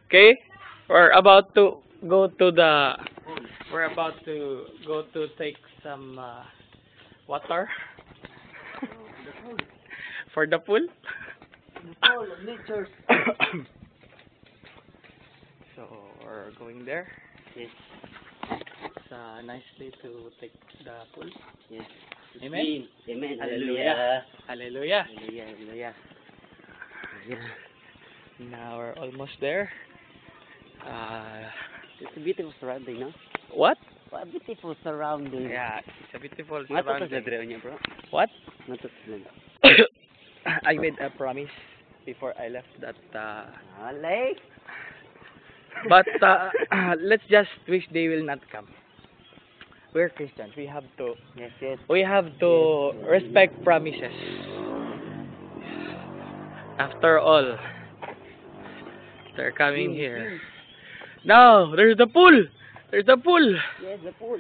Okay? We're about to go to the. We're about to go to take some water for the pool. All of nature. So we're going there. Yes. It's a nice day to take the pool. Yes. Amen. Amen. Hallelujah. Hallelujah. Hallelujah. Hallelujah. Hallelujah. Hallelujah. Now we're almost there. It's a beautiful surrounding, no? What? What a beautiful surrounding. Yeah, it's a beautiful Matutos na surrounding. dito niya, bro. What? Matutos na. I made a promise before I left that. Alay. But let's just wish they will not come. We're Christians. We have to. Yes, yes. We have to respect promises. After all, they're coming here. Now, there's the pool. There's the pool. Yes, the pool.